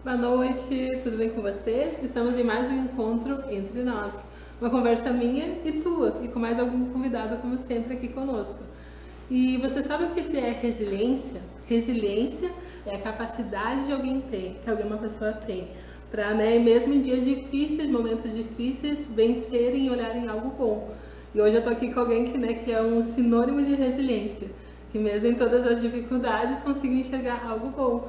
Boa noite, tudo bem com você? Estamos em mais um encontro entre nós. Uma conversa minha e tua, e com mais algum convidado, como sempre, aqui conosco. E você sabe o que é resiliência? Resiliência é a capacidade de alguém ter, que alguma pessoa tem, para, mesmo em dias difíceis, momentos difíceis, vencerem e olharem algo bom. E hoje eu tô aqui com alguém que é um sinônimo de resiliência, que mesmo em todas as dificuldades conseguiu enxergar algo bom.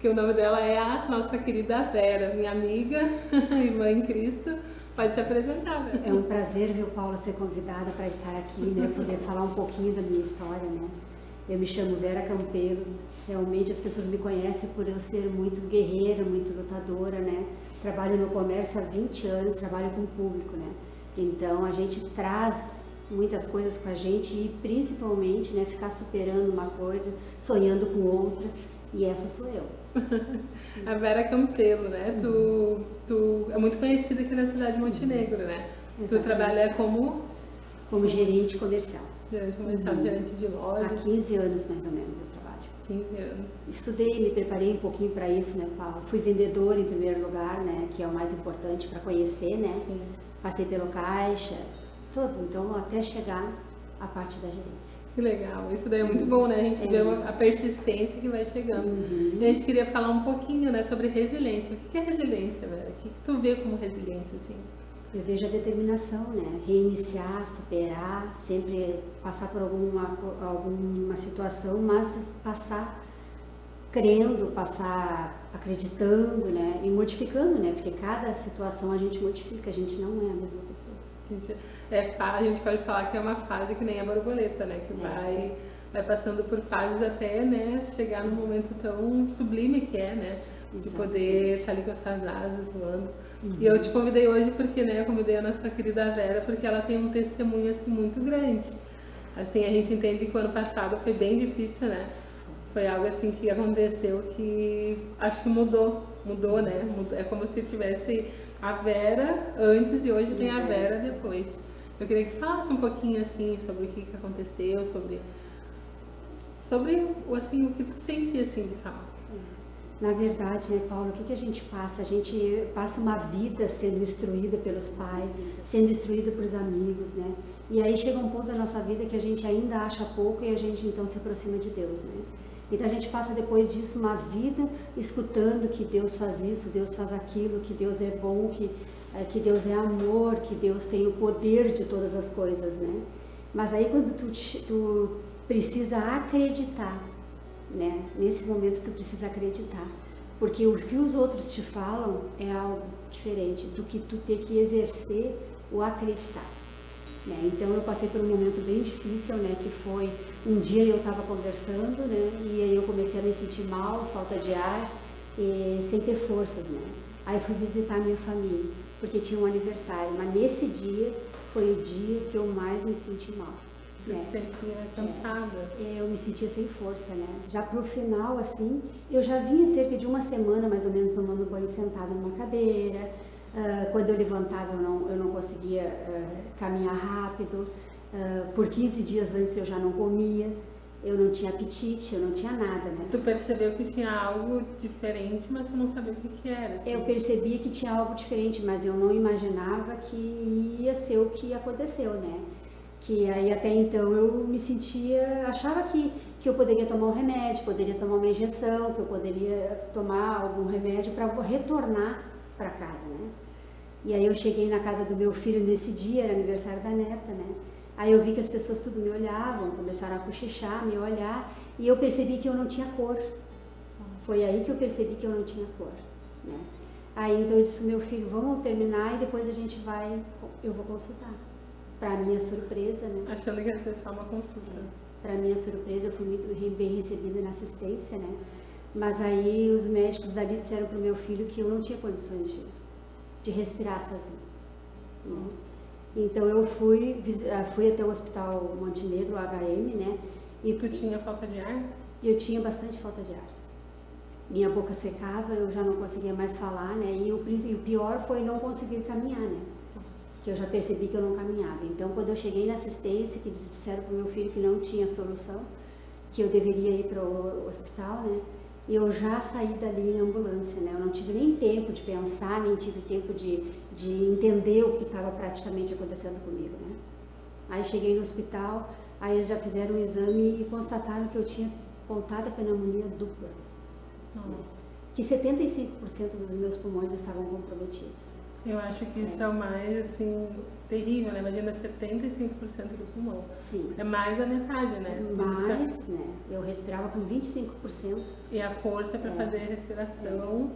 Que o nome dela é a nossa querida Vera, minha amiga, irmã em Cristo. Pode se apresentar, Vera. É um prazer, viu, Paula, ser convidada para estar aqui, né, poder falar um pouquinho da minha história, né. Eu me chamo Vera Campelo, realmente as pessoas me conhecem por eu ser muito guerreira, muito lutadora, né. Trabalho no comércio há 20 anos, trabalho com o público, né. Então a gente traz muitas coisas com a gente e principalmente, né, ficar superando uma coisa, sonhando com outra, e essa sou eu. A Vera Campelo, né? Tu é muito conhecida aqui na cidade de Montenegro, né? Exatamente. Tu trabalha como Gerente comercial. gerente comercial, gerente de Há lojas. 15 anos mais ou menos eu trabalho. 15 anos. Estudei, me preparei um pouquinho para isso, né, Paulo? Fui vendedora em primeiro lugar, né, que é o mais importante para conhecer, né? Sim. Passei pelo caixa, tudo, então até chegar à parte da gerência. Que legal, isso daí é muito bom, né? A gente vê a persistência que vai chegando. E a gente queria falar um pouquinho, né, sobre resiliência. O que é resiliência, Vera? O que tu vê como resiliência, assim? Eu vejo a determinação, né? Reiniciar, superar, sempre passar por alguma situação, mas passar crendo, passar acreditando, né? E modificando, né? Porque cada situação a gente modifica, a gente não é a mesma pessoa. A gente pode falar que é uma fase que nem a borboleta, né? Que vai passando por fases até, né, chegar num momento tão sublime que é, né? De poder estar ali com as suas asas voando. E eu te convidei hoje porque, né, eu convidei a nossa querida Vera porque ela tem um testemunho, assim, muito grande. Assim, a gente entende que o ano passado foi bem difícil, né? Foi algo, assim, que aconteceu que acho que mudou, né? É como se tivesse a Vera antes e hoje tem a Vera depois. Eu queria que falasse um pouquinho, assim, sobre o que aconteceu, sobre assim, o que tu sentia, assim, de falar. Na verdade, né, Paulo, o que a gente passa? A gente passa uma vida sendo instruída pelos pais, sendo instruída pelos amigos, né? E aí chega um ponto da nossa vida que a gente ainda acha pouco e a gente então se aproxima de Deus, né? Então a gente passa depois disso uma vida escutando que Deus faz isso, Deus faz aquilo, que Deus é bom, que Deus é amor, que Deus tem o poder de todas as coisas, né? Mas aí quando tu precisa acreditar, né? Nesse momento tu precisa acreditar, porque o que os outros te falam é algo diferente do que tu ter que exercer o acreditar, né? Então eu passei por um momento bem difícil, né? Que foi um dia eu estava conversando, né? E aí eu comecei a me sentir mal, falta de ar, e sem ter forças, né? Aí fui visitar minha família porque tinha um aniversário, mas nesse dia foi o dia que eu mais me senti mal. Você se sentia cansada? Eu me sentia sem força, né? Já pro final, assim, eu já vinha cerca de uma semana, mais ou menos, tomando banho sentada numa cadeira. Quando eu levantava, eu não conseguia caminhar rápido. Por 15 dias antes eu já não comia. Eu não tinha apetite, eu não tinha nada, né? Tu percebeu que tinha algo diferente, mas tu não sabia o que era, assim. Eu percebi que tinha algo diferente, mas eu não imaginava que ia ser o que aconteceu, né? Que aí até então eu me sentia, achava que eu poderia tomar um remédio, poderia tomar uma injeção, que eu poderia tomar algum remédio para retornar para casa, né? E aí eu cheguei na casa do meu filho nesse dia, era aniversário da neta, né? Aí eu vi que as pessoas tudo me olhavam, começaram a cochichar, me olhar, e eu percebi que eu não tinha cor. Foi aí que eu percebi que eu não tinha cor, né? Aí então eu disse pro meu filho, vamos terminar e depois eu vou consultar. Para minha surpresa, né? Achando que ia ser só uma consulta. Para minha surpresa, eu fui muito bem recebida na assistência, né? Mas aí os médicos dali disseram pro meu filho que eu não tinha condições de respirar sozinho, né? Então eu fui até o Hospital Montenegro, o HM, né? E tu tinha falta de ar? Eu tinha bastante falta de ar. Minha boca secava, eu já não conseguia mais falar, né? E o pior foi não conseguir caminhar, né? Que eu já percebi que eu não caminhava. Então, quando eu cheguei na assistência, que disseram para o meu filho que não tinha solução, que eu deveria ir para o hospital, né? eu já saí dali em ambulância, né? Eu não tive nem tempo de pensar, nem tive tempo de entender o que estava praticamente acontecendo comigo, né? Aí cheguei no hospital, aí eles já fizeram um exame e constataram que eu tinha pontada pneumonia dupla. Nossa. Que 75% dos meus pulmões estavam comprometidos. Eu acho que isso é o mais, assim, terrível, né? Imagina 75% do pulmão. Sim. É mais da metade, né? Mas, né? Eu respirava com 25%. E a força para fazer a respiração.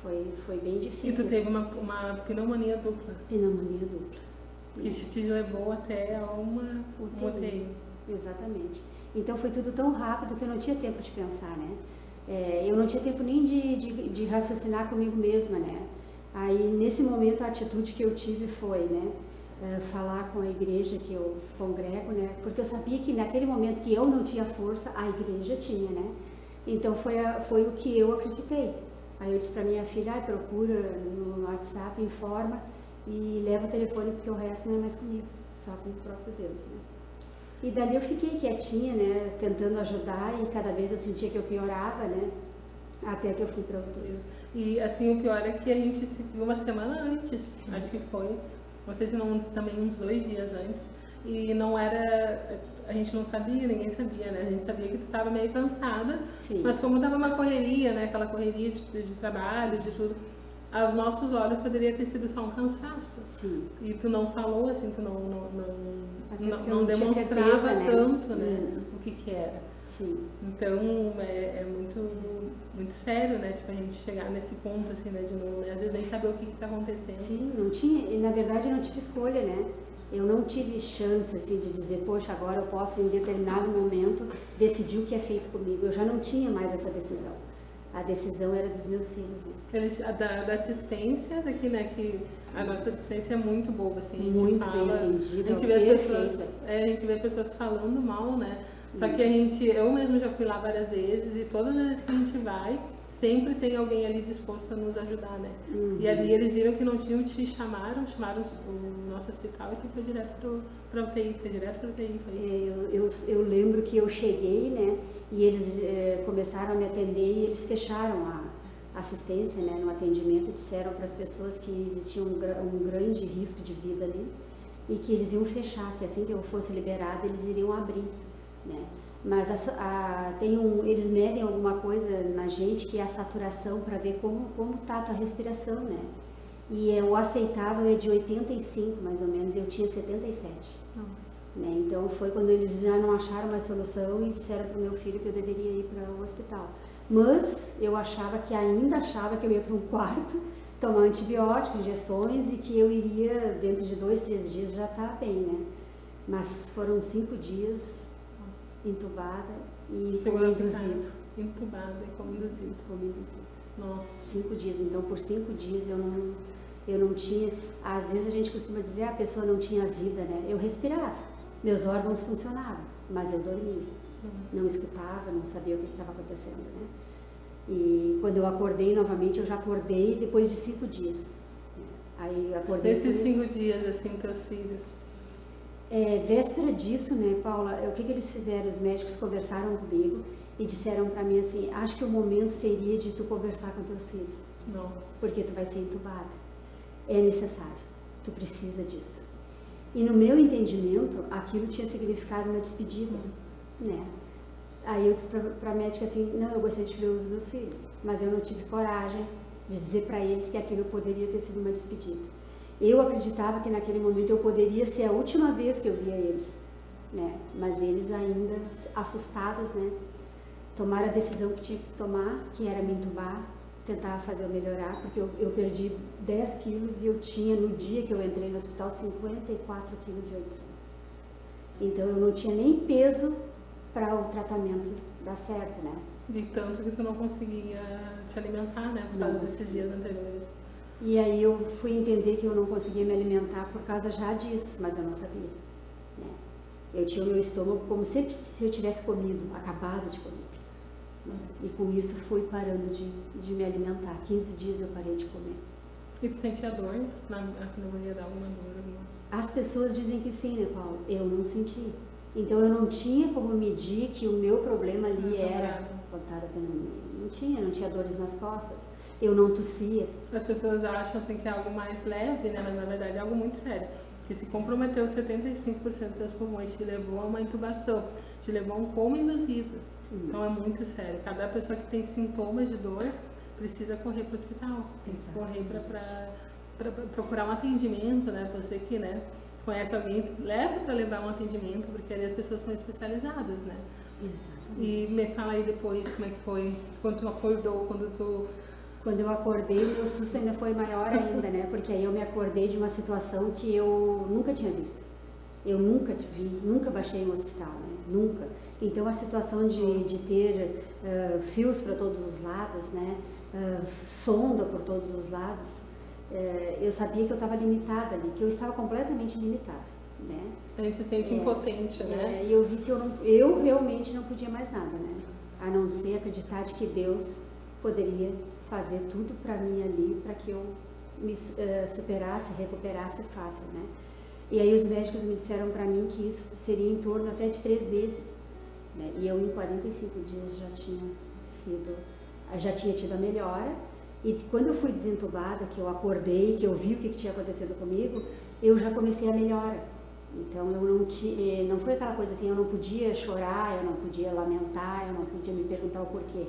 Foi bem difícil. E tu teve uma pneumonia dupla. Pneumonia dupla. Que te levou até a uma UTI. Exatamente. Então foi tudo tão rápido que eu não tinha tempo de pensar, né? Eu não tinha tempo nem de raciocinar comigo mesma, né? Aí, nesse momento, a atitude que eu tive foi, né, falar com a igreja que eu congrego, né, porque eu sabia que naquele momento que eu não tinha força, a igreja tinha, né. Então, foi o que eu acreditei. Aí eu disse para minha filha, procura no WhatsApp, informa e leva o telefone, porque o resto não é mais comigo, só com o próprio Deus, né. E dali eu fiquei quietinha, né, tentando ajudar, e cada vez eu sentia que eu piorava, né, até que eu fui para o Deus. E assim, o pior é que a gente se viu uma semana antes, acho que foi, não sei se não, também uns 2 dias antes, e não era, a gente não sabia, ninguém sabia, né? A gente sabia que tu estava meio cansada, Sim. Mas como estava uma correria, né? Aquela correria de trabalho, de tudo, aos nossos olhos poderia ter sido só um cansaço. Sim. E tu não falou, assim, tu não demonstrava certeza, né? tanto, né? O que era. Sim. Então, é muito sério, né? Tipo, a gente chegar nesse ponto, assim, né? De não, às vezes nem saber o que está acontecendo. Sim, não tinha, e na verdade eu não tive escolha, né? Eu não tive chance, assim, de dizer, poxa, agora eu posso, em determinado momento, decidir o que é feito comigo. Eu já não tinha mais essa decisão. A decisão era dos meus filhos, né? Da assistência daqui, né? Que a nossa assistência é muito boa, assim. A gente muito fala, bem entendida, a gente vê as pessoas, a gente vê pessoas falando mal, né? Só que eu mesmo já fui lá várias vezes e todas as vezes que a gente vai, sempre tem alguém ali disposto a nos ajudar, né? E ali eles viram que não tinham, chamaram o nosso hospital e que foi direto para UTI, foi direto para UTI, foi isso. Eu lembro que eu cheguei, né? E eles começaram a me atender e eles fecharam a assistência, né? No atendimento, disseram para as pessoas que existia um grande risco de vida ali e que eles iam fechar, que assim que eu fosse liberada, eles iriam abrir. Né? Mas eles medem alguma coisa na gente que é a saturação para ver como está a tua respiração, né? E o aceitável é de 85 mais ou menos, eu tinha 77. Nossa. Né? Então foi quando eles já não acharam mais solução e disseram para o meu filho que eu deveria ir para o hospital. Mas eu ainda achava que eu ia para um quarto, tomar antibiótico, injeções e que eu iria, dentro de 2, 3 dias já estar bem, né? Mas foram 5 dias entubada e como induzido. Entubada e como induzido. Nossa. 5 dias. Então, por 5 dias eu não tinha... Às vezes a gente costuma dizer a pessoa não tinha vida, né? Eu respirava, meus órgãos funcionavam, mas eu dormia. Não escutava, não sabia o que estava acontecendo, né? E quando eu acordei novamente, eu já acordei depois de 5 dias. Aí acordei... Desses 5 dias, assim, teus filhos... véspera disso, né, Paula, o que eles fizeram? Os médicos conversaram comigo e disseram para mim assim, acho que o momento seria de tu conversar com teus filhos. Nossa. Porque tu vai ser entubada. É necessário. Tu precisa disso. E no meu entendimento, aquilo tinha significado uma despedida, né? Aí eu disse para a médica assim, não, eu gostaria de ver os meus filhos, mas eu não tive coragem de dizer para eles que aquilo poderia ter sido uma despedida. Eu acreditava que naquele momento eu poderia ser a última vez que eu via eles, né? Mas eles ainda assustados, né? Tomaram a decisão que tinha que tomar, que era me entubar, tentar fazer eu melhorar, porque eu perdi 10 quilos e eu tinha, no dia que eu entrei no hospital, 54 quilos e 800. Então eu não tinha nem peso para o tratamento dar certo, né? De tanto que tu não conseguia te alimentar, né? Por causa desses dias anteriores. E aí eu fui entender que eu não conseguia me alimentar por causa já disso, mas eu não sabia, né? Eu tinha o meu estômago como sempre se eu tivesse comido, acabado de comer. E com isso fui parando de me alimentar. 15 dias eu parei de comer. E tu sentia dor? Na pneumonia dá alguma dor? As pessoas dizem que sim, né, Paulo? Eu não senti. Então eu não tinha como medir que o meu problema ali era tratada pelo médico. Não tinha dores nas costas, eu não tossia. As pessoas acham assim que é algo mais leve, né? Mas na verdade é algo muito sério. Que se comprometeu 75% dos teus pulmões, te levou a uma intubação, te levou a um coma induzido. Então é muito sério. Cada pessoa que tem sintomas de dor precisa correr para o hospital. Tem que correr para procurar um atendimento, né? Você que, né, conhece alguém, leva para levar um atendimento, porque ali as pessoas são especializadas, né? Exatamente. E me fala aí depois como é que foi, quando tu acordou, Quando eu acordei, meu susto ainda foi maior ainda, né? Porque aí eu me acordei de uma situação que eu nunca tinha visto. Eu nunca vi, nunca baixei no hospital, né? Nunca. Então a situação de ter fios para todos os lados, né? Sonda por todos os lados, eu sabia que eu estava limitada ali, que eu estava completamente limitada, né? a gente se sente impotente, né? E eu vi que eu realmente não podia mais nada, né? A não ser acreditar de que Deus poderia fazer tudo para mim ali, para que eu me superasse, recuperasse fácil, né? E aí os médicos me disseram para mim que isso seria em torno até de 3 meses, né? E eu em 45 dias já tinha tido a melhora. E quando eu fui desentubada, que eu acordei, que eu vi o que tinha acontecido comigo, eu já comecei a melhora. Então eu não foi aquela coisa assim, eu não podia chorar, eu não podia lamentar, eu não podia me perguntar o porquê.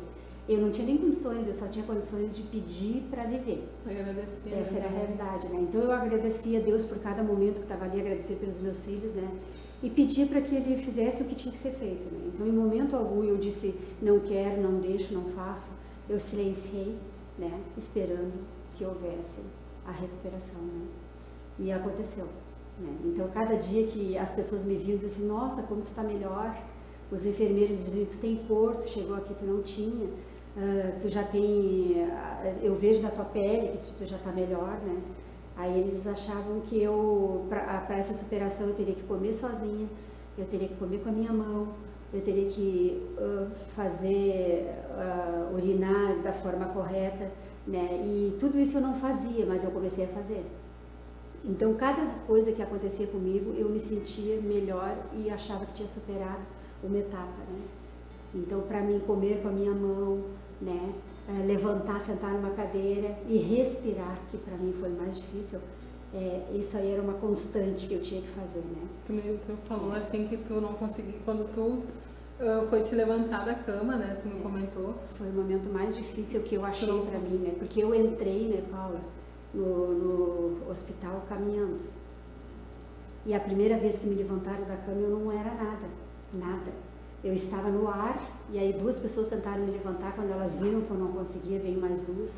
Eu não tinha nem condições, eu só tinha condições de pedir para viver. Agradecer. Essa era a realidade, né? Então eu agradecia a Deus por cada momento que estava ali, agradecer pelos meus filhos, né? E pedir para que Ele fizesse o que tinha que ser feito, né? Então em momento algum eu disse, não quero, não deixo, não faço. Eu silenciei, né? Esperando que houvesse a recuperação, né? E aconteceu, né? Então cada dia que as pessoas me viam, diziam assim, nossa, como tu está melhor. Os enfermeiros diziam, tu tem cor, tu chegou aqui, tu não tinha. Tu já tem, eu vejo na tua pele que tu já está melhor, né? Aí eles achavam que para essa superação eu teria que comer sozinha, eu teria que comer com a minha mão, eu teria que urinar da forma correta, né? E tudo isso eu não fazia, mas eu comecei a fazer. Então cada coisa que acontecia comigo eu me sentia melhor e achava que tinha superado uma etapa, né? Então para mim comer com a minha mão, né? Levantar, sentar numa cadeira e respirar, que para mim foi mais difícil, isso aí era uma constante que eu tinha que fazer, né? Tu falou assim que tu não conseguia, quando tu foi te levantar da cama, né? Tu me comentou. Foi o momento mais difícil que eu achei para mim, né? Porque eu entrei, né, Paula, no hospital caminhando. E a primeira vez que me levantaram da cama eu não era nada. Eu estava no ar e aí 2 pessoas tentaram me levantar, quando elas viram que eu não conseguia, veio mais 2.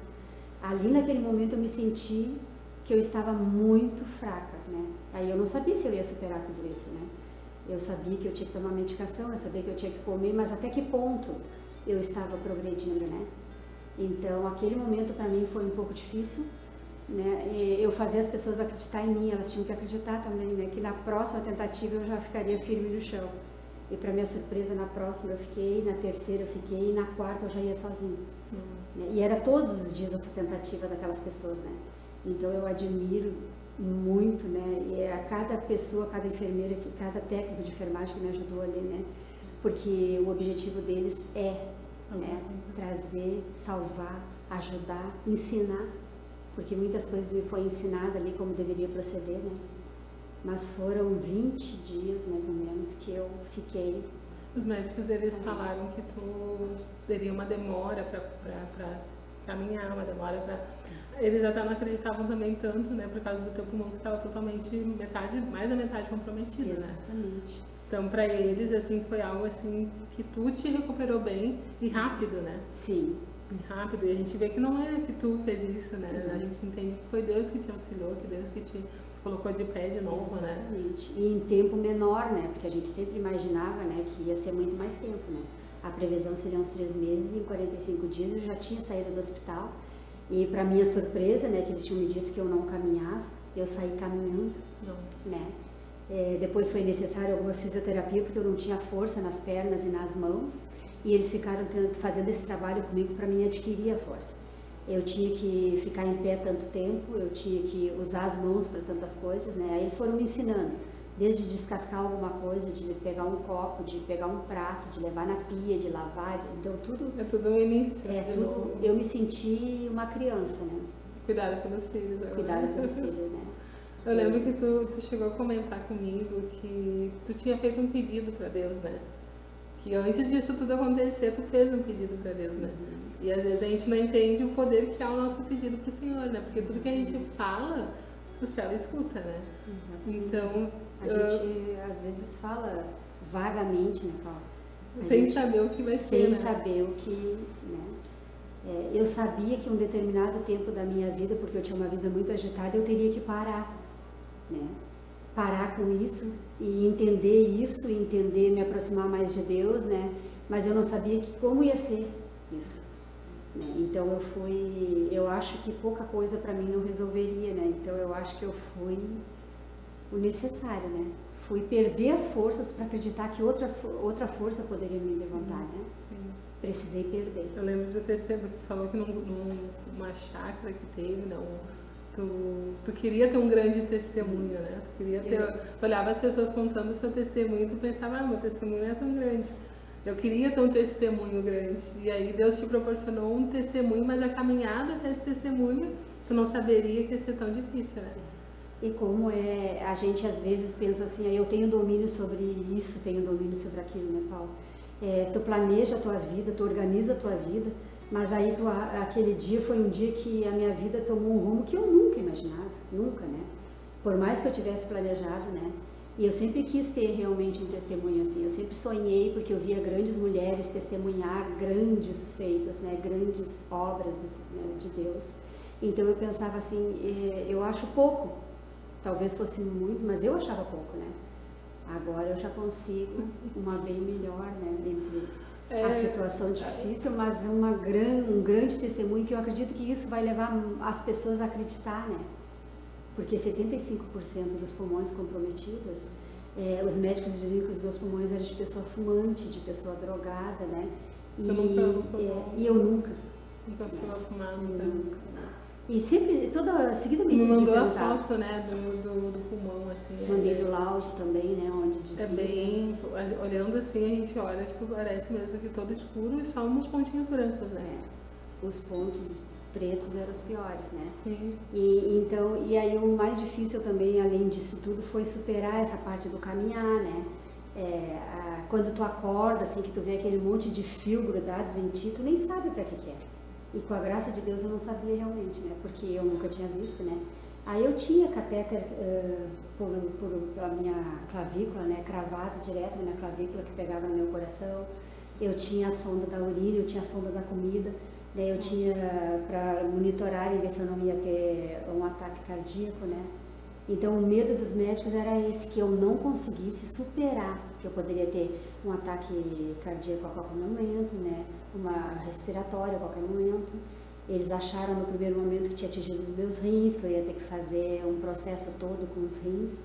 Ali naquele momento eu me senti que eu estava muito fraca, né? Aí eu não sabia se eu ia superar tudo isso, né? Eu sabia que eu tinha que tomar medicação, eu sabia que eu tinha que comer, mas até que ponto eu estava progredindo, né? Então aquele momento para mim foi um pouco difícil, né? Eu fazia as pessoas acreditar em mim, elas tinham que acreditar também, né? Que na próxima tentativa eu já ficaria firme no chão. E para minha surpresa, na próxima eu fiquei, na terceira eu fiquei, e na quarta eu já ia sozinha. E era todos os dias essa tentativa daquelas pessoas, né? Então eu admiro muito, né? E a cada pessoa, cada enfermeira, cada técnico de enfermagem que me ajudou ali, né? Porque o objetivo deles né? Trazer, salvar, ajudar, ensinar. Porque muitas coisas me foi ensinada ali como deveria proceder, né? Mas foram 20 dias, mais ou menos, que eu fiquei. Os médicos, eles falaram que tu teria uma demora para caminhar, uma demora para... Eles até não acreditavam também tanto, né, por causa do teu pulmão que estava totalmente mais da metade comprometido, né? Exatamente. Então, para eles, assim, foi algo assim que tu te recuperou bem e rápido, né? Sim. E rápido. E a gente vê que não é que tu fez isso, né? A gente entende que foi Deus que te auxiliou, que Deus que te colocou de pé de novo, exatamente, né? E em tempo menor, né? Porque a gente sempre imaginava, né, que ia ser muito mais tempo, né? A previsão seria uns 3 meses e em 45 dias eu já tinha saído do hospital. E para minha surpresa, né, que eles tinham me dito que eu não caminhava, eu saí caminhando, né? Depois foi necessário algumas fisioterapia porque eu não tinha força nas pernas e nas mãos. E eles ficaram fazendo esse trabalho comigo para mim adquirir a força. Eu tinha que ficar em pé tanto tempo, eu tinha que usar as mãos para tantas coisas, né? Aí eles foram me ensinando Desde descascar alguma coisa, de pegar um copo, de pegar um prato, de levar na pia, de lavar, então tudo... É tudo um início. tudo, eu me senti uma criança, né? Cuidado pelos filhos agora. Cuidado pelos filhos, né? Eu lembro que tu chegou a comentar comigo que tu tinha feito um pedido para Deus, né? Que antes disso tudo acontecer, tu fez um pedido para Deus, né? E às vezes a gente não entende o poder que é o nosso pedido para o Senhor, né? Porque tudo que a gente fala, o céu escuta, né? Exatamente. Então, a gente às vezes fala vagamente, né, Paulo? Sem saber o que vai ser, né? Sem saber o que, né? Eu sabia que um determinado tempo da minha vida, porque eu tinha uma vida muito agitada, eu teria que parar, né? Parar com isso e entender, me aproximar mais de Deus, né? Mas eu não sabia como ia ser isso, né? Então eu acho que pouca coisa para mim não resolveria, né? Então eu acho que eu fui o necessário, né? Fui perder as forças para acreditar que outra força poderia me levantar, né? Sim. Precisei perder. Eu lembro do testemunho, você falou que numa chácara que teve, não, tu queria ter um grande testemunho, né? Tu queria ter, tu olhava as pessoas contando o seu testemunho e tu pensava, meu testemunho não é tão grande. Eu queria ter um testemunho grande. E aí Deus te proporcionou um testemunho, mas a caminhada até esse testemunho, tu não saberia que ia ser tão difícil, né? E como a gente às vezes pensa assim, eu tenho domínio sobre isso, tenho domínio sobre aquilo, né, Paulo? Tu planeja a tua vida, tu organiza a tua vida, mas aí aquele dia foi um dia que a minha vida tomou um rumo que eu nunca imaginava, nunca, né? Por mais que eu tivesse planejado, né? E eu sempre quis ter realmente um testemunho assim, eu sempre sonhei porque eu via grandes mulheres testemunhar grandes feitos, né? Grandes obras de Deus. Então eu pensava assim, eu acho pouco, talvez fosse muito, mas eu achava pouco, né? Agora eu já consigo uma bem melhor, né? Entre a situação difícil, mas um grande testemunho que eu acredito que isso vai levar as pessoas a acreditar, né? Porque 75% dos pulmões comprometidos, os médicos diziam que os meus pulmões eram de pessoa fumante, de pessoa drogada, né? E eu nunca. Nunca chegou a fumar, nunca. E sempre, seguidamente... Me mandou a foto, né, do pulmão, assim. Mandei do laudo também, né, onde dizia... É bem... Olhando assim, a gente olha, tipo, parece mesmo que todo escuro e só uns pontinhos brancos, né? Os pontos pretos eram os piores, né? Sim. E aí o mais difícil também, além disso tudo, foi superar essa parte do caminhar, né? Quando tu acorda, assim, que tu vê aquele monte de fio grudados em ti, tu nem sabe pra que é. E com a graça de Deus eu não sabia realmente, né? Porque eu nunca tinha visto, né? Aí eu tinha catéter pela minha clavícula, né? Cravado direto na minha clavícula, que pegava no meu coração. Eu tinha a sonda da urina, eu tinha a sonda da comida, né? Eu tinha para monitorar e ver se eu não ia ter um ataque cardíaco, né? Então o medo dos médicos era esse, que eu não conseguisse superar, que eu poderia ter um ataque cardíaco a qualquer momento, né? Uma respiratória a qualquer momento. Eles acharam no primeiro momento que tinha atingido os meus rins, que eu ia ter que fazer um processo todo com os rins,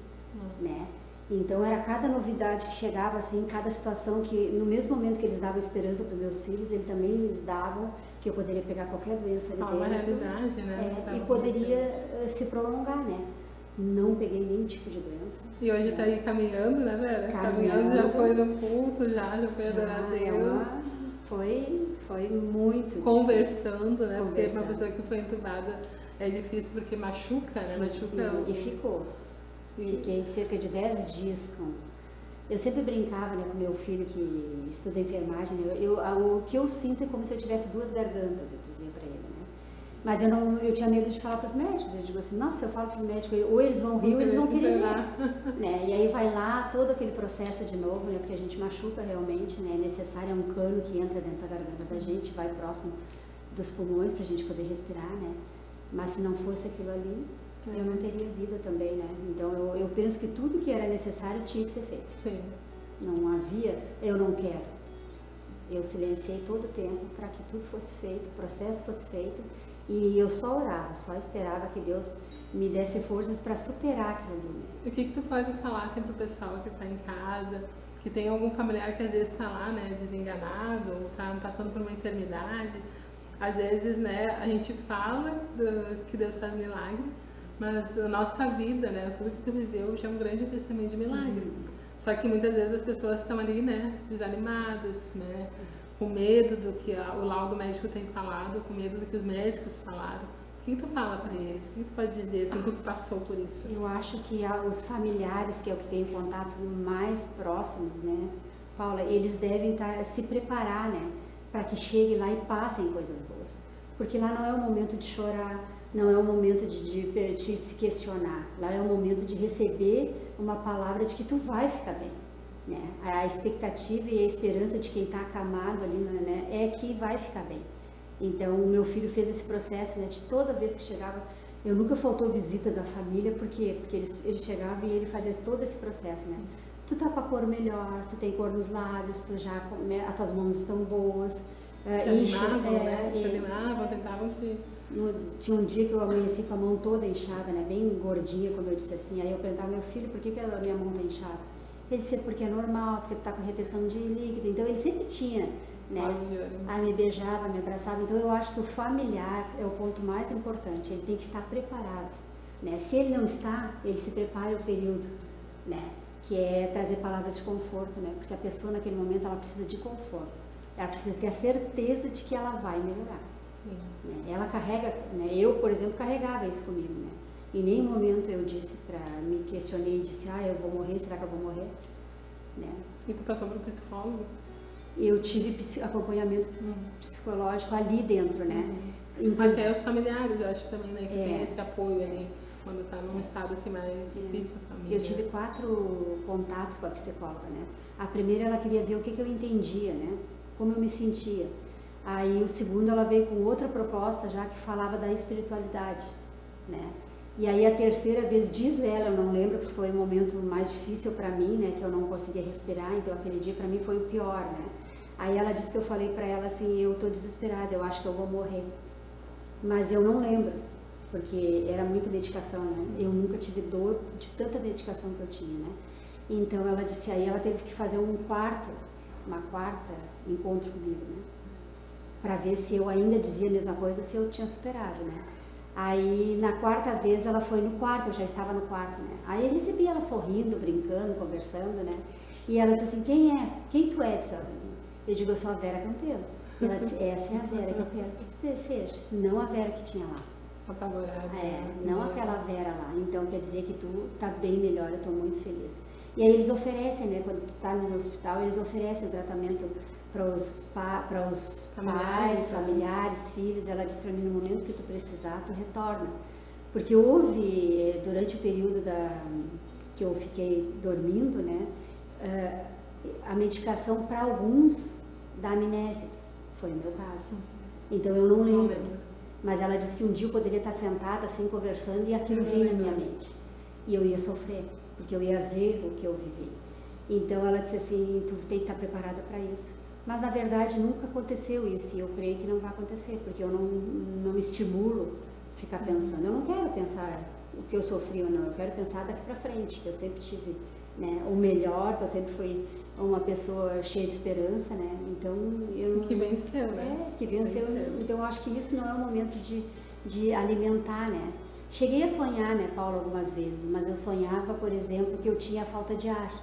né? Então era cada novidade que chegava, assim, cada situação que, no mesmo momento que eles davam esperança para os meus filhos, eles também lhes davam que eu poderia pegar qualquer doença ali dentro. Uma realidade, né? E poderia se prolongar, né? Não peguei nenhum tipo de doença. E hoje está aí caminhando, né, Vera? Caminhando, já foi no culto, já foi adorar a Deus. Foi muito conversando, né? Conversando. Porque uma pessoa que foi entubada é difícil porque machuca, né? Machuca. E ficou. Fiquei cerca de 10 dias com... Eu sempre brincava, né, com meu filho que estuda enfermagem. O que eu sinto é como se eu tivesse duas gargantas, eu dizia para ele, né? Mas eu tinha medo de falar para os médicos. Eu digo assim, nossa, se eu falo para os médicos, ou eles vão rir ou eles vão querer ver. Né? E aí vai lá todo aquele processo de novo, né? Porque a gente machuca realmente, né? É necessário um cano que entra dentro da garganta da gente, vai próximo dos pulmões para a gente poder respirar, né? Mas se não fosse aquilo ali, eu não teria vida também, né? Então eu penso que tudo que era necessário tinha que ser feito. Sim. Não havia, eu não quero. Eu silenciei todo o tempo para que tudo fosse feito, o processo fosse feito. E eu só orava, só esperava que Deus me desse forças para superar aquilo ali. E o que tu pode falar assim pro pessoal que está em casa, que tem algum familiar que às vezes está lá, né, desenganado, ou está passando por uma enfermidade? Às vezes, né, a gente fala que Deus faz milagre, Mas a nossa vida, né, tudo que tu viveu já é um grande testemunho de milagre. Só que muitas vezes as pessoas estão ali, né, desanimadas, né, com medo do que o laudo médico tem falado, com medo do que os médicos falaram. O que tu fala para eles? O que tu pode dizer, assim, que tu passou por isso? Eu acho que os familiares, que é o que tem contato mais próximos, né, Paula, eles devem se preparar, né, para que chegue lá e passem coisas boas. Porque lá não é o momento de chorar, não é o momento de se questionar. Lá é o momento de receber uma palavra de que tu vai ficar bem, né? A expectativa e a esperança de quem está acamado ali, né, é que vai ficar bem. Então, o meu filho fez esse processo, né, de toda vez que chegava, eu nunca faltou visita da família, por quê? Porque eles chegavam e ele fazia todo esse processo, né? Tu tá com a cor melhor, tu tem cor nos lábios, tu já, as tuas mãos estão boas. Te animavam, né? Te animavam, tentavam te... Tinha um dia que eu amanheci com a mão toda inchada, né? Bem gordinha, como eu disse assim. Aí eu perguntava, meu filho, por que a minha mão tá inchada? Ele disse, porque é normal, porque tu tá com retenção de líquido. Então ele sempre tinha, né? Aí me beijava, me abraçava. Então eu acho que o familiar é o ponto mais importante. Ele tem que estar preparado, né? Se ele não está, ele se prepara o período, né? Que é trazer palavras de conforto, né? Porque a pessoa naquele momento ela precisa de conforto. Ela precisa ter a certeza de que ela vai melhorar. Né? Ela carrega, né? Eu, por exemplo, carregava isso comigo, né? Em nenhum momento eu disse me questionei e disse, eu vou morrer, será que eu vou morrer? Né? E tu passou para o psicólogo? Eu tive acompanhamento psicológico ali dentro, né? Até os familiares, eu acho também, né? Que tem esse apoio ali, quando está num estado assim mais difícil a família. Eu tive 4 contatos com a psicóloga, né? A primeira ela queria ver o que eu entendia, né? Como eu me sentia. Aí o segundo ela veio com outra proposta já que falava da espiritualidade, né? E aí a terceira vez, diz ela, eu não lembro, porque foi o momento mais difícil para mim, né? Que eu não conseguia respirar, então aquele dia para mim foi o pior, né? Aí ela disse que eu falei para ela assim, eu tô desesperada, eu acho que eu vou morrer. Mas eu não lembro, porque era muita medicação, né? Eu nunca tive dor de tanta medicação que eu tinha, né? Então ela disse, aí ela teve que fazer uma quarta encontro comigo, né? Para ver se eu ainda dizia a mesma coisa, se eu tinha superado, né? Aí na quarta vez ela foi no quarto, eu já estava no quarto, né? Aí eu recebi ela sorrindo, brincando, conversando, né? E ela disse assim, quem tu é? Eu digo, eu sou a Vera Campelo. Ela disse, essa é a Vera que eu quero que seja, não a Vera que tinha lá. Apavorada. Não aquela Vera lá. Então quer dizer que tu tá bem melhor, eu tô muito feliz. E aí eles oferecem, né? Quando tu tá no hospital, eles oferecem o tratamento para os pais, familiares, filhos. Ela disse para mim, no momento que tu precisar, tu retorna. Porque houve, durante o período que eu fiquei dormindo, né? A medicação para alguns da amnésia. Foi o meu caso. Então eu não lembro. Mas ela disse que um dia eu poderia estar sentada assim, conversando, e aquilo vinha na minha mente. E eu ia sofrer, porque eu ia ver o que eu vivi. Então ela disse assim, tu tem que estar preparada para isso. Mas na verdade nunca aconteceu isso, e eu creio que não vai acontecer, porque eu não estimulo ficar pensando. Eu não quero pensar o que eu sofri ou não, eu quero pensar daqui para frente, que eu sempre tive, né, o melhor, que eu sempre fui uma pessoa cheia de esperança, né? Então eu que venceu, né? Que venceu. Então eu acho que isso não é o momento de alimentar, né? Cheguei a sonhar, né, Paula, algumas vezes, mas eu sonhava, por exemplo, que eu tinha falta de ar.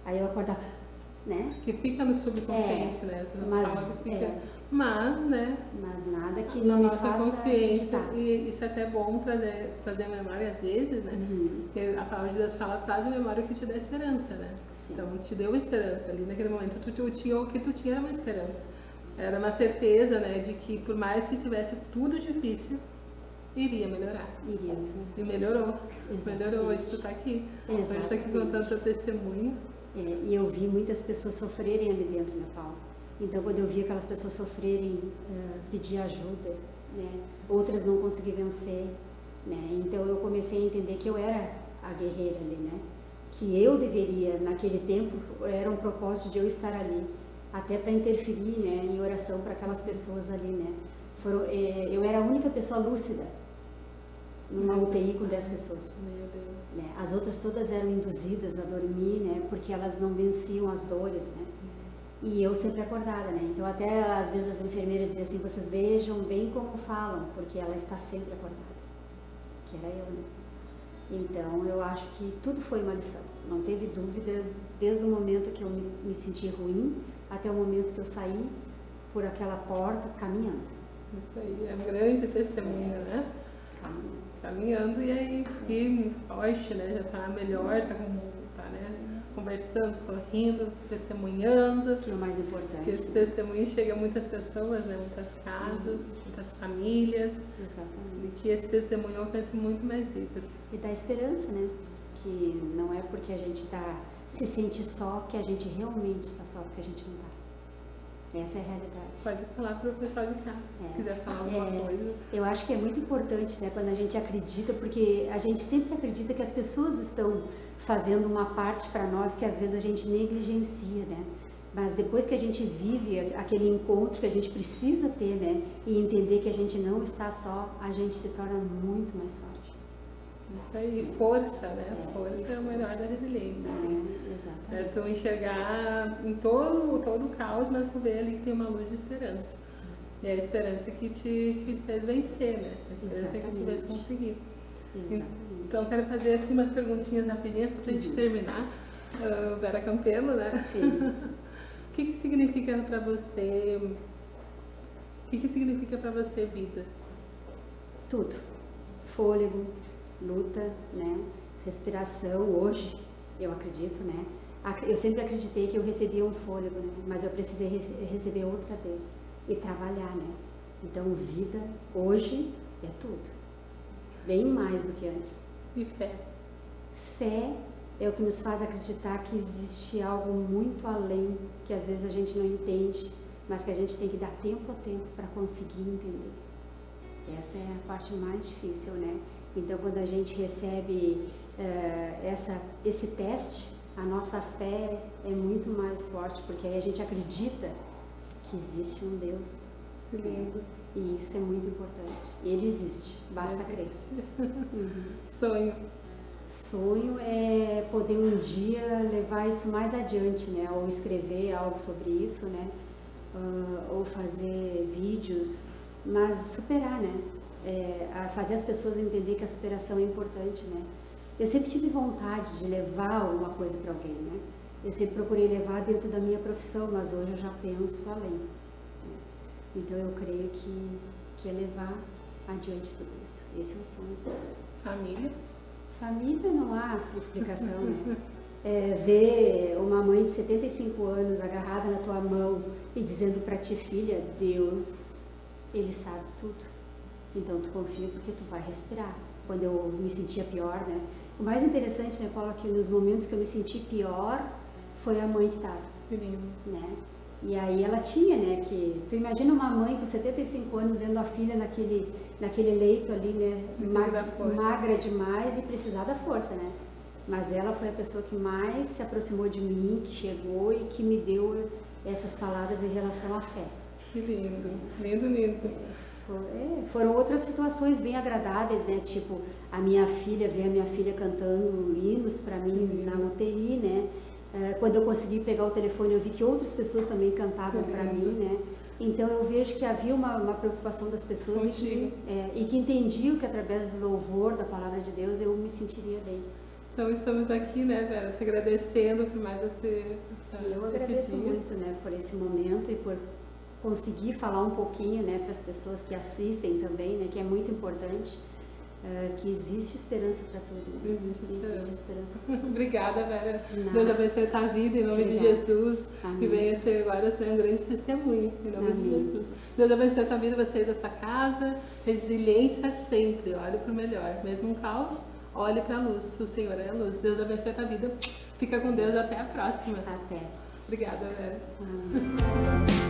Aí eu acordava, né? Que fica no subconsciente, né? Mas, né? Mas nada que na não me nossa faça consciência. acreditar. E isso é até bom trazer a memória às vezes, né? Porque a palavra de Deus fala, traz a memória que te dá esperança, né? Sim. Então te deu esperança. Ali naquele momento o que tu tinha era uma esperança. Era uma certeza, né? De que por mais que tivesse tudo difícil, iria melhorar. Iria. E melhorou. Exatamente. Melhorou. Hoje tu tá aqui. Exatamente. Hoje tu tá aqui contando teu testemunho. E eu vi muitas pessoas sofrerem ali dentro, né, Paulo? Então, quando eu vi aquelas pessoas sofrerem, pedir ajuda, né? Outras não conseguiam vencer, né? Então, eu comecei a entender que eu era a guerreira ali, né? Que eu deveria, naquele tempo, era um propósito de eu estar ali, até para interferir, né, em oração para aquelas pessoas ali, né? Eu era a única pessoa lúcida numa UTI com 10 pessoas. Meu Deus. Né? As outras todas eram induzidas a dormir, né? Porque elas não venciam as dores, né? E eu sempre acordada, né? Então até às vezes as enfermeiras diziam assim, vocês vejam bem como falam, porque ela está sempre acordada. que era eu, né? Então eu acho que tudo foi uma lição, não teve dúvida, desde o momento que eu me senti ruim até o momento que eu saí por aquela porta caminhando. Isso aí, é um grande testemunho, né? Caminhando e aí firme, forte, né? Já tá melhor, tá, né? Conversando, sorrindo, testemunhando. Que é o mais importante. Que esse testemunho chega a muitas pessoas, né? Muitas casas, muitas famílias. Exatamente. E que esse testemunho alcance muito mais vidas. E dá esperança, né? Que não é porque a gente se sente só que a gente realmente está só, porque a gente não está. Essa é a realidade. Pode falar para o pessoal de casa, se quiser falar alguma coisa. Eu acho que é muito importante, né, quando a gente acredita, porque a gente sempre acredita que as pessoas estão fazendo uma parte para nós que às vezes a gente negligencia, né? Mas depois que a gente vive aquele encontro que a gente precisa ter, né, e entender que a gente não está só, a gente se torna muito mais forte. Isso aí, força, né? Força é o melhor da resiliência. Assim. Exatamente. É tu enxergar em todo o caos, mas tu vê ali que tem uma luz de esperança. E é a esperança que te fez vencer, né? A esperança que te fez conseguir. Exatamente. Então, quero fazer assim umas perguntinhas rapidinhas para a gente terminar. Vera Campelo, né? Sim. O que significa para você? O que significa para você vida? Tudo. Fôlego, luta, né? Respiração. Hoje, eu acredito, né? Eu sempre acreditei que eu recebia um fôlego, né? Mas eu precisei receber outra vez e trabalhar, né? Então, vida hoje é tudo. Bem mais do que antes. E fé? Fé é o que nos faz acreditar que existe algo muito além, que às vezes a gente não entende, mas que a gente tem que dar tempo ao tempo para conseguir entender. Essa é a parte mais difícil, né? Então, quando a gente recebe esse teste, a nossa fé é muito mais forte, porque aí a gente acredita que existe um Deus. Que lindo. E isso é muito importante. Ele existe, basta crer. Sonho? Sonho é poder um dia levar isso mais adiante, né? Ou escrever algo sobre isso, né? Ou fazer vídeos, mas superar, né? Fazer as pessoas entender que a superação é importante, né? Eu sempre tive vontade de levar alguma coisa para alguém, né? Eu sempre procurei levar dentro da minha profissão, mas hoje eu já penso além. Né? Então eu creio que é levar adiante tudo isso. Esse é o sonho. Família? Família não há explicação, né? Ver uma mãe de 75 anos agarrada na tua mão e dizendo para ti, filha, Deus, Ele sabe tudo. Então tu confia porque tu vai respirar. Quando eu me sentia pior, né? O mais interessante, né, Paulo, que nos momentos que eu me senti pior, foi a mãe que estava, né? E aí ela tinha, né, que... Tu imagina uma mãe com 75 anos vendo a filha naquele leito ali, né? Magra demais e precisar da força, né? Mas ela foi a pessoa que mais se aproximou de mim, que chegou e que me deu essas palavras em relação à fé. Que lindo, lindo, lindo. Foram outras situações bem agradáveis, né? Tipo, ver a minha filha cantando hinos para mim na UTI, né? Quando eu consegui pegar o telefone, eu vi que outras pessoas também cantavam para mim, né? Então eu vejo que havia uma preocupação das pessoas e que entendiam que através do louvor da palavra de Deus eu me sentiria bem. Então estamos aqui, né, Vera, te agradecendo por mais eu agradeço muito, né, por esse momento e por conseguir falar um pouquinho, né, para as pessoas que assistem também, né, que é muito importante, que existe esperança para tudo. Né? Existe esperança. Obrigada, Vera. Deus abençoe a tua vida em nome de Jesus. Amém. Que venha ser agora um grande testemunho em nome de Jesus. Deus abençoe a tua vida, você da sua casa. Resiliência sempre. Olhe para o melhor. Mesmo um caos, olhe para a luz. O Senhor é a luz. Deus abençoe a tua vida. Fica com Deus. Até a próxima. Até. Obrigada, Vera. Amém.